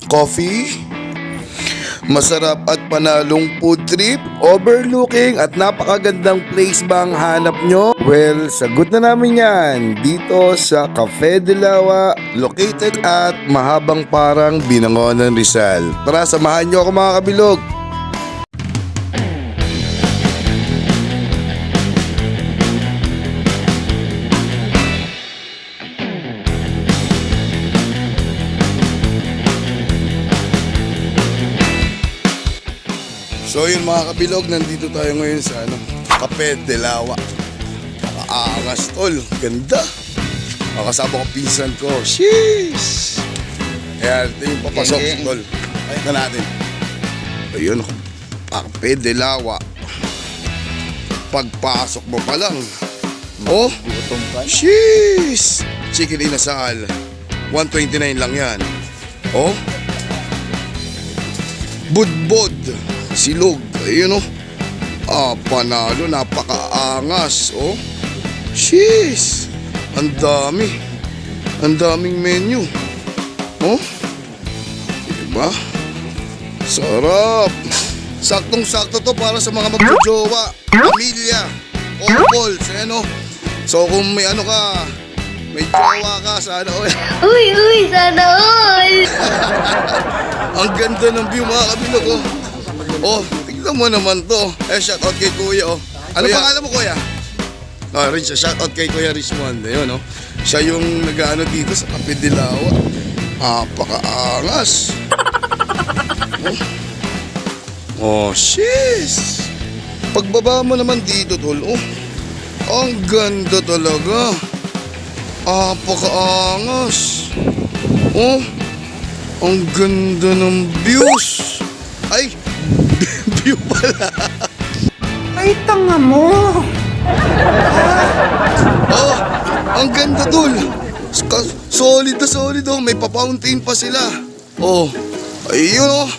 coffee, masarap at panalong food trip, overlooking at napakagandang place ba ang hanap nyo? Well, sagot na namin yan dito sa Cafe de Lawa, located at Mahabang Parang, Binangonan, Rizal. Tara, samahan nyo ako mga kabilog. So yun mga kabilog, nandito tayo ngayon sa Cafe de Lawa. Nakaangas tol, ganda. Makasama ko pinsan ko, sheesh. Ayan, ito yung papasok tol. Ayun na natin. Ayun, Cafe de Lawa. Pagpasok mo pa lang, oh, sheesh. Chicken inasal, 129 lang yan. Oh, budbod, silog, ayun oh. Panalo, napakaangas, oh. Sheesh. Ang dami. Ang daming menu. Oh. Diba? Sarap. Saktong-sakto to para sa mga magjojowa, pamilya, couples, ano. So kung may ano ka, may jowa ka, sana all. Uy, sana all! Ang ganda ng view mga kabilog, oh. Oh, tignan mo naman to. Shoutout kay Kuya, oh. Ano pangalan mo, Kuya? Rich, shoutout kay Kuya Richmond. Ayun, oh. Siya yung nag-ano dito sa Cafe de Lawa. Napakaangas. Oh, sheesh. Pagbaba mo naman dito, tol, oh. Ang ganda talaga. Napakaangas. Oh, ang ganda ng views. Ay, view pala. Ay, tanga mo! Oh, ang ganda tol. Solid na solid oh. May pa-fountain pa sila. Oh, ayun oh.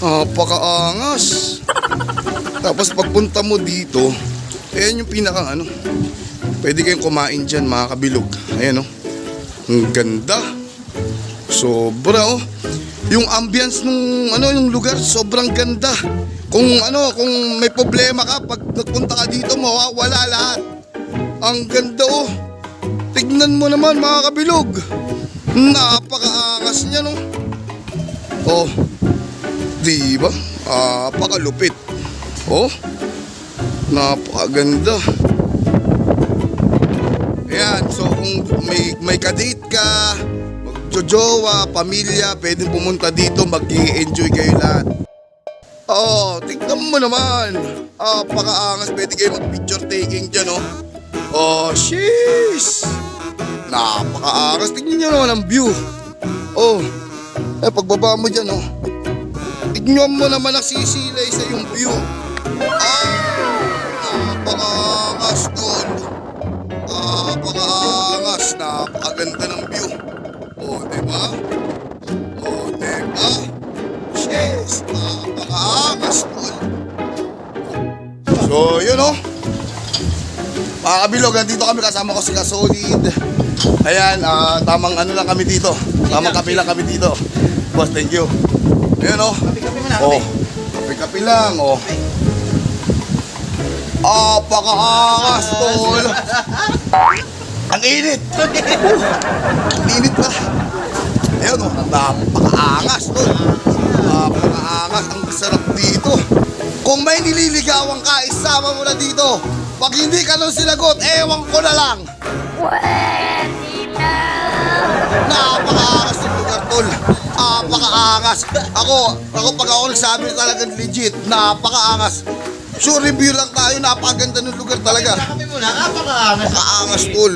Napakaangas. Tapos pagpunta mo dito, ayan yung pinaka ano. Pwede kayong kumain dyan mga kabilog. Ayan oh. Ang ganda. Sobra oh. Yung ambience nung yung lugar sobrang ganda. Kung may problema ka pag nagpunta ka dito, mawawala lahat. Ang ganda oh. Tignan mo naman mga kabilog. Napakaangas niya no. Oh. Di ba? Napakalupit. Oh. Napakaganda. Ayan, so kung may ka-date ka, magjojowa, pamilya, pwedeng pumunta dito, mag-i-enjoy kayo lahat. Oh, tignan mo naman. Napakaangas, pwede kayo mag-picture taking dyan, oh. Oh, sheesh. Napakaangas, tignan nyo naman ang view. Oh, pagbaba mo dyan, oh. Tignan mo naman ang sisilay sa yung view. Napakaangas, tol. Napakaangas, napakaganda ng view. Oh, diba? Oh, diba? Sheesh, napakaangas, tol. So, yun oh. Mga kabilog, nandito kami, kasama ko si Kasolid. Ayan, tamang ano lang kami dito. Tamang kape lang kami dito. Boss, thank you. Ayan oh. Kape-kape mo na, Oh, kape-kape lang, oh. Napakaangas, tol. Ang init. Ang init pa. Ayan o, napakaangas tol. Napakaangas, ang sarap dito. Kung may nililigawan ka, isama mo na dito. Pag hindi ka nung sinagot, ewan ko na lang. Pwede na! Napakaangas ng lugar tol. Napakaangas. Ako pag ako nagsabi talagang legit, napakaangas. Sure review lang tayo, napakaganda ng lugar talaga. Kape mo na, napakaangas. Napakaangas tol.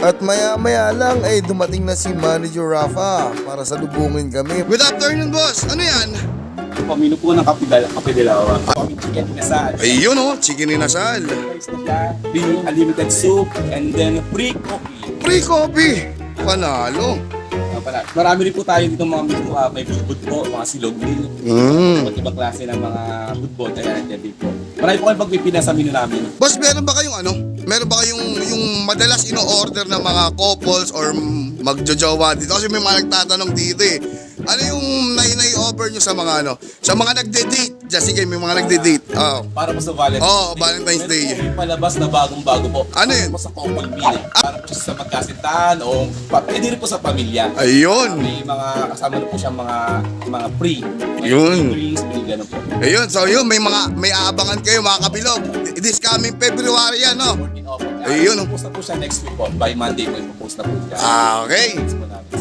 At maya lang ay dumating na si Manager Rafa para salubungin kami. Good afternoon boss, ano yan? Pamino po ng Cafe de Lawa. Kami chicken inasal. Ayun oh, chicken inasal. Rice na siya, free unlimited soup, and then free coffee. Free coffee. Panalo. Marami rin po tayo dito mga menu. May budbud po, mga silog din. Iba't ibang klase ng mga budbud. Ayan, dyan din po. Marami po kayong pagpipina sa menu namin. Boss, meron ba kayong meron ba kayong yung madalas ino-order ng mga couples or magjojowa dito? Kasi may mga nagtatanong dito eh. Ano yung nai-offer nyo sa mga ano? Sa mga nagde-date. Just sige, may mga nagde-date. Para po sa Valentine's Valentine's Day. Meron po may palabas na bagong-bago po. Ano yun? Po sa couple meal. Para po siya sa magkasintahan o pwede rin po sa pamilya. Ayun. May mga kasama na po siyang mga free. May Yun. drinks, free gano'n po. Ayun, so yun, may aabangan kayo mga kabilog. This coming February yan, no? Ayun, oh. Post na po siya next week po. By Monday po, ipopost na po siya. Okay. Post po namin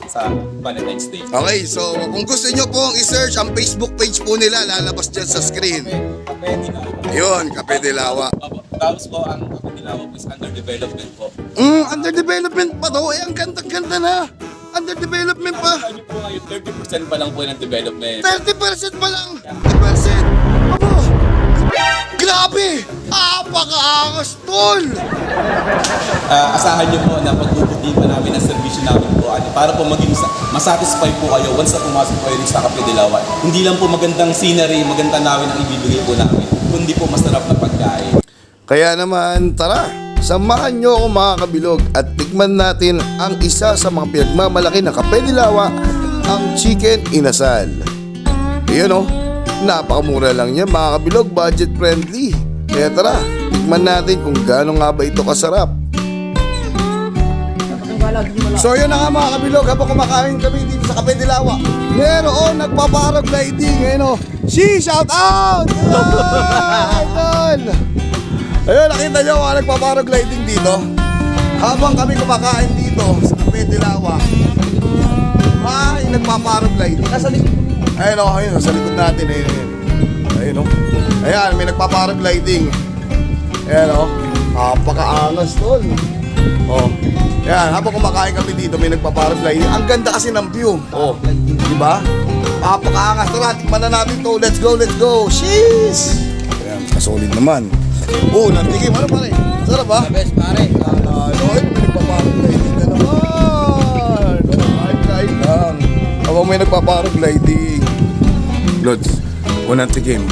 sa Valentine's Day. Okay, so kung gusto nyo pong i-search ang Facebook page po nila, lalabas dyan sa screen. Kape Dilawa. Ayun, Kape Dilawa. Opo. Tapos po, ang Kape Dilawa po is under development po. Under development pa to. Eh, ang ganda-ganda na. Under development pa. Ano po ngayon, 30% pa lang po ng development. 30% pa lang. 30%. Abo, grabe. Apakaangas, tol. Asahan niyo po na pagbubuti pa namin ang servisyo namin po para po maging masatisfy po kayo once na pumasok po kayo sa Kape Dilawa. Hindi lang po magandang scenery, maganda namin ang ibibigay po namin, kundi po masarap na pagkain. Kaya naman, tara, samahan nyo ako mga kabilog at tikman natin ang isa sa mga pinagmamalaki ng Kape Dilawa, ang chicken inasal. Ayun oh, napakamura lang niya mga kabilog, budget friendly. Kaya tara, tikman natin kung gaano nga ba ito kasarap. So yun na nga mga kabilog, habang kumakain kami dito sa Kape Dilawa, meron nagpa-paragliding, ayun oh. Shout out! Idol! Ayun, nakita nyo mga nagpa-paragliding dito. Habang kami kumakain dito sa Kape Dilawa, may nagpa-paragliding. Nasa likod. Ayun o, ayun, sa likod natin. Ayun o. Ayan, may nagpa-paragliding. Ayan o. Napakaangas tol. O. Ayan, habang kumakain kami dito, may nagpa-paragliding. Ang ganda kasi ng view. O. Diba? Napakaangas. Tara, tikman na natin to. Let's go, let's go. Sheesh! Ayan, kasolid naman. Oh, nantikim. Ano pare? Sarap ba? Best pare. Ay, may nagpa-paragliding na naman. Kain lang. Habang may nagpa-paragliding. Lods, unang tikim.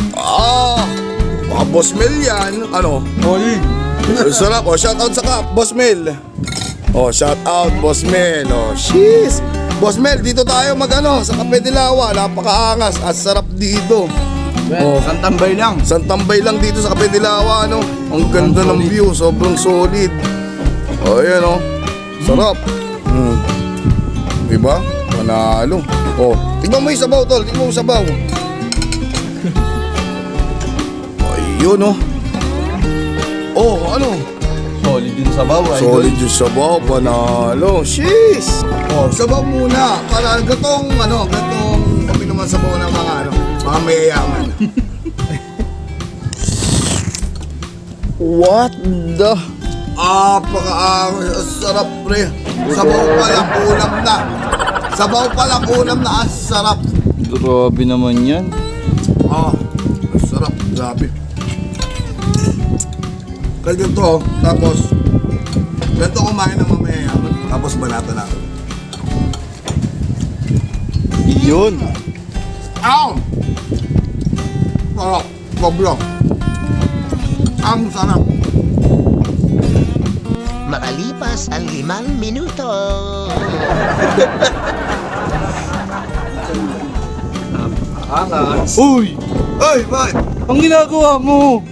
Mga Boss Mel yan. Ano? Sarap. Shout out sa Kap, Boss Mel. Shout out, Boss Mel. Sheesh. Boss Mel, dito tayo sa Kape Dilawa. Napakaangas at sarap dito. Santambay lang. Santambay lang dito sa Kape Dilawa, ano? Ang ganda ng view, sobrang solid. Ayan, sarap. Diba? Panalo. Tignan mo yung sabaw, tol. Tignan mo yung sabaw. Ayun, ano? Solid yung sabaw. Solid yung sabaw, panalo. Sheesh! Sabaw muna. Para gatong kami naman sabaw ng mga mga mayayaman. What the? Sarap pre. Sabaw pa lang unam na. Ang sarap. Grabe naman yan. Sarap. Grabe. Kaya ganito, tapos ganito kumain ng mamayayaman. Tapos banata na. Yun. Sarap. Sobra. Ang sarap. Makalipas ang 5 minuto. Uy! Ay, bakit? Ang ginagawa mo?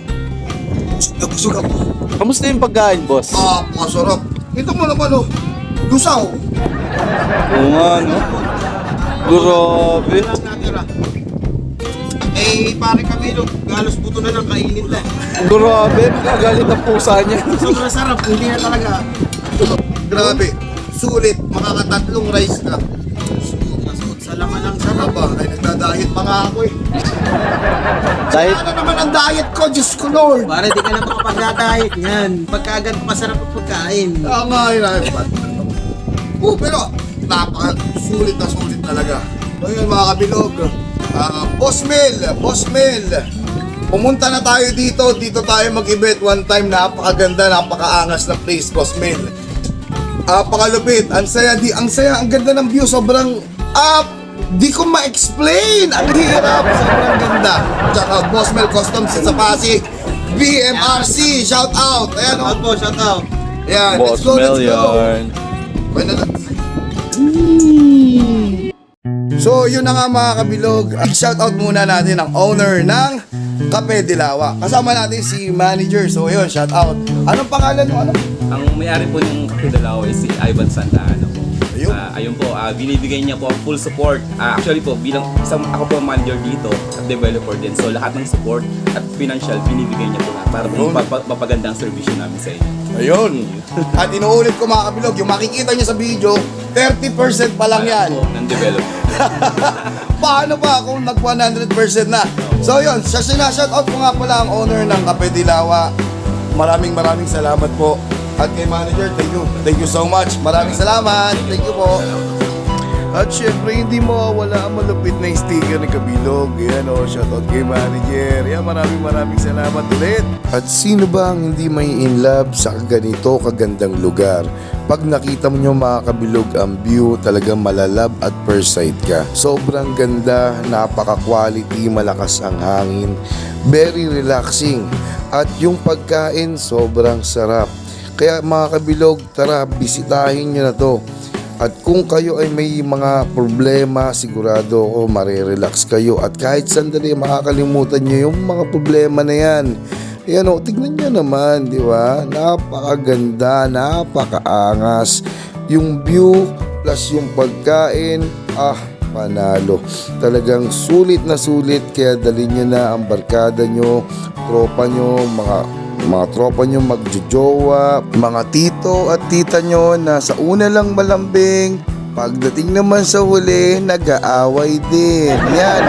Nagusog ako. Kamusta yung pagkain, boss? Masarap. Ito mo naman, lusaw. Oo nga, no? Grabe. Pare kami, galos buto na lang, kainit na. Grabe, nagagalit ang pusa niya. Sobrang sarap, hindi na talaga. Grabe. Sulit. Makakatatlong rice ka. Sa laman ng Sarap sarap. ba? Ay, nagda-diet pa nga ako eh. Dahil, Ano naman ang diet ko? Diyos ko Lord. Pare, di ka na makapag-diet yan. Pagkagan masarap ang pagkain. Tama yun. Pero napaka-sulit na sulit talaga. Ngayon mga kabilog. Boss Mel. Pumunta na tayo dito. Dito tayo mag-event one time. Napakaganda, napakaangas na place, Boss Mel. Napakalupit. Ang saya, ang ganda ng view. Sobrang di ko ma-explain. Ang hirap. Sobrang ganda. Tsaka Boss Mel Customs sa Pasig. BMRC, shout out. Ayan, Shout out po, shout out. Ayan, Boss let's go. Mel yarn. Pwede na. So yun na nga mga kabilog, shoutout muna natin ang owner ng Cafe Dilawa. Kasama natin si manager, so yun, shoutout. Anong pangalan mo? Ano? Ang may-ari po ng Cafe Dalawa is si Ivan Santana po. Ayun. Ayun po, binibigay niya po ang full support. Actually po, bilang ako po ang manager dito at developer din. So lahat ng support at financial binibigay niya po para po mapagandang servisyo namin sa inyo. Ayun. At inuulit ko mga kabilog, yung makikita nyo sa video, 30% pa lang yan. Po, ng developer. Paano pa kung nag 100% na? So yun, sa sinashoutout ko nga pala ang owner ng Cafe Dilawa. Maraming salamat po. At kay manager, thank you so much. Maraming salamat. Thank you po. At syempre, hindi mawawala ang malupit na sticker ni Kabilog. Yan o, shoutout kay manager. Yan, maraming salamat ulit. At sino ba ang hindi may in love sa ganito kagandang lugar? Pag nakita mo nyo mga Kabilog ang view, talagang malalab at first sight ka. Sobrang ganda, napaka-quality, malakas ang hangin, very relaxing. At yung pagkain, sobrang sarap. Kaya mga Kabilog, tara, bisitahin nyo na to. At kung kayo ay may mga problema, sigurado ako marirelax kayo. At kahit sandali, makakalimutan nyo yung mga problema na yan. Ayan o, tignan nyo naman, di ba? Napakaganda, napakaangas. Yung view plus yung pagkain, panalo. Talagang sulit na sulit, kaya dali nyo na ang barkada nyo, tropa nyo, mga tropa nyo magjojowa, mga tito at tita nyo na sa una lang malambing, pagdating naman sa huli, nag-aaway din. Yan.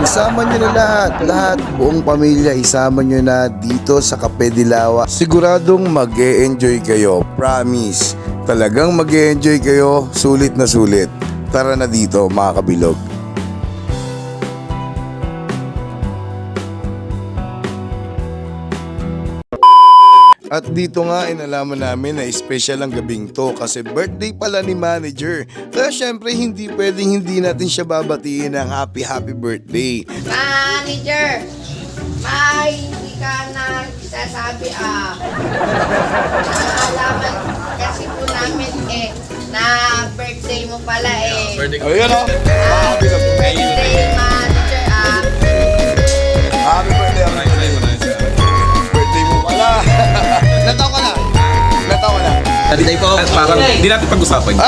Isama nyo na lahat, buong pamilya, isama nyo na dito sa Cafe Dilawa. Siguradong mag-e-enjoy kayo, promise. Talagang mag-e-enjoy kayo, sulit na sulit. Tara na dito mga kabilog. At dito nga inalaman namin na special ang gabing to kasi birthday pala ni manager. Kaya syempre hindi pwedeng hindi natin siya babatiin ng happy birthday. Manager, may hindi ka nagsasabi Naalaman kasi po namin na birthday mo pala Ayun o. Happy birthday, manager Happy birthday. Birthday mo pala. Nataw ka na. Birthday po, parang hindi natin pag-usapan.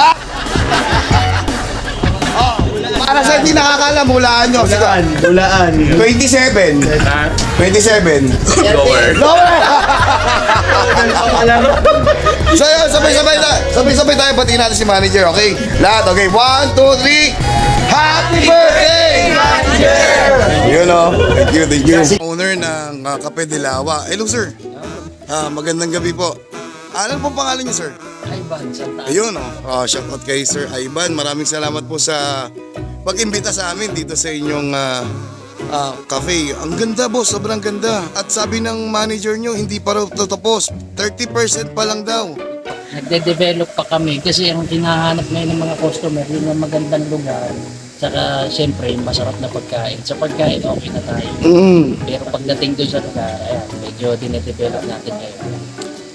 Para sa hindi nakakalam, hulaan nyo. Hulaan. 27. 27. Lower. So yun, sabay-sabay tayo batiin natin si manager, okay? Lahat, okay? 1, 2, 3. Happy birthday, manager! Yun o. Thank you. Owner ng Cafe Dilawa. Hello, sir. Magandang gabi po. Ano po pangalan niyo, sir? Ivan Santana. Ayun, shoutout kay Sir Ivan. Maraming salamat po sa pag-imbita sa amin dito sa inyong cafe. Ang ganda, boss. Sobrang ganda. At sabi ng manager nyo, hindi pa raw tapos. 30% pa lang daw. Nagde-develop pa kami kasi ang hinahanap ngayon ng mga customer yung mga magandang lugar. Saka siyempre masarap na pagkain. Sa pagkain okay na tayo. Pero pagdating doon sa lugar, ayan, medyo dinedevelop natin ngayon.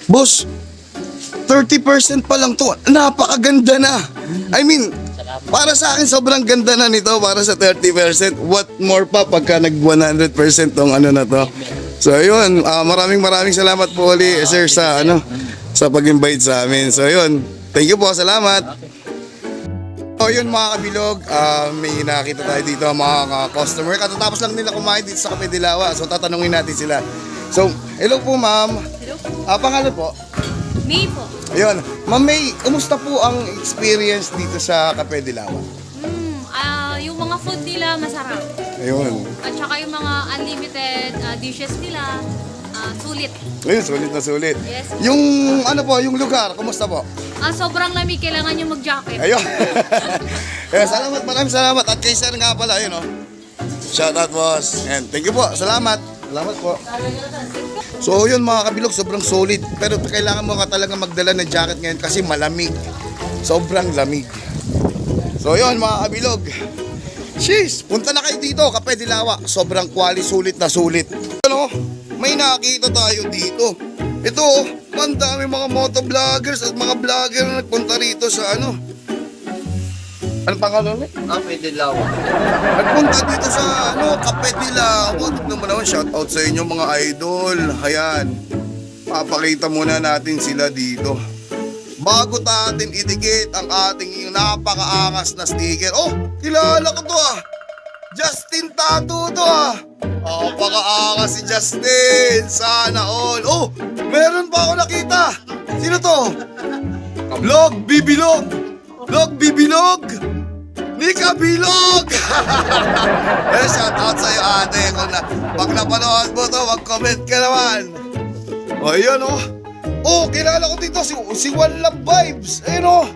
Boss, 30% pa lang to. Napakaganda na. I mean, para sa akin sobrang ganda na nito para sa 30%. What more pa pagka nag 100% tong ano na to. So yun, maraming salamat po ulit sir sa sa pag-invite sa amin. So yun, thank you po, salamat. So yun mga kabilog, may nakita tayo dito mga customer. Katatapos lang nila kumain dito sa Cafe Dilawa. So tatanungin natin sila. So, hello po ma'am. Hello po. Pangalan po? May po. Ayun. Ma'am May, kumusta po ang experience dito sa Cafe Dilawa? Yung mga food nila masarap. Ayun. At saka yung mga unlimited dishes nila, sulit. Ayun, sulit na sulit. Yes. Yung yung lugar, kumusta po? Sobrang lamig, kailangan nyo mag-jacket. Ayun. Ayun, maraming salamat. At kay sir nga pala, ayun Shout out boss. And thank you po, salamat. Salamat po. So yun mga kabilog, sobrang solid. Pero kailangan mo ka talaga magdala ng jacket ngayon kasi malamig. Sobrang lamig. So yun mga kabilog. Sheesh, punta na kayo dito, Cafe Dilawa. Sobrang sulit na sulit. May nakita tayo dito. Ito, ang dami mga motovloggers at mga vlogger na nagpunta rito sa Ano pangalan niya? Kape Dilaw. Nagpunta dito sa Kape nila. O, tignan mo naman, shout out sa inyo mga idol. Ayan. Papakita muna natin sila dito. Bago natin idikit ang ating napakaangas na sticker. Oh, kilala ko to ah. Justin Tattoo to ah. Napakaangas si Justin. Sana all. Oh, meron pa ako nakita. Sino to? Vlog Bibilog. Vlog Bibilog. Nika Bilog! Eh, shout out sa'yo ate. Pag napanood mo to, mag-comment ka naman. O, yun oh. Oh, kilala ko dito si One Love Vibes. Ayun oh.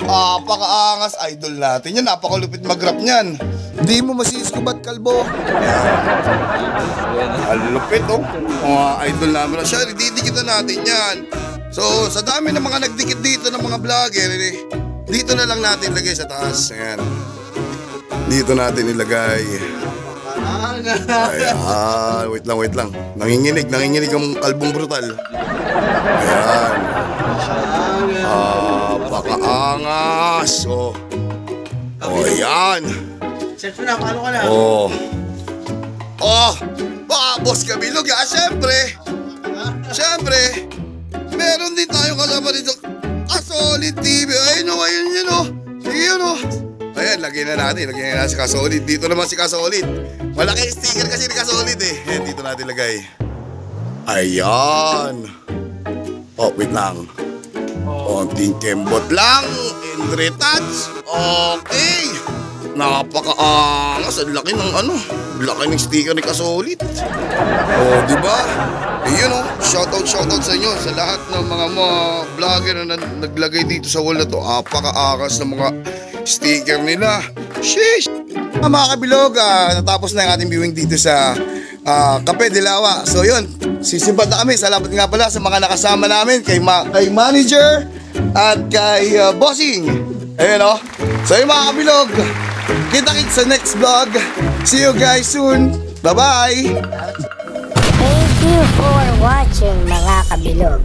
Napakaangas idol natin yan. Napakalupit mag-rap niyan. Di mo masiskubat kalbo. Alupit oh. Mga idol namin na siya. Didikitan natin yan. So, sa dami ng mga nagdikit dito ng mga vlogger, dito na lang natin ilagay sa taas. Ayan. Dito natin ilagay. Ayan. Wait lang. Nanginginig ang kalbong brutal. Ayan. Pakaangas. Oh. Oh, ayan. Search mo na, paano ka na? Oh. Oh. Boss Kabilog. Siyempre. Meron din tayong kasama dito. Solid TV. Ayun yun oh. Sige yun oh. Ayan, lagyan na natin si Kasolid. Dito naman si Kasolid. Malaking sticker kasi ni Kasolid eh. Ayan, dito natin lagay. Ayan. Oh, wait lang. Konting kembot lang. And retouch. Okay. Napakaangas. Ang laki ng laki ng sticker ni Kasolid. Oh, di ba? Ayun oh, shoutout sa inyo sa lahat ng mga vlogger na naglagay dito sa wall na to. Napakaangas ng mga sticker nila. Sheesh! Mga kabilog, natapos na yung ating viewing dito sa Kape Dilaw. So yun, sisimpad na kami. Salamat nga pala sa mga nakasama namin, kay manager at kay bossing. Ayun oh. So yun mga kabilog, kita-kits sa next vlog. See you guys soon. Bye-bye! Thank you for watching mga kabilog.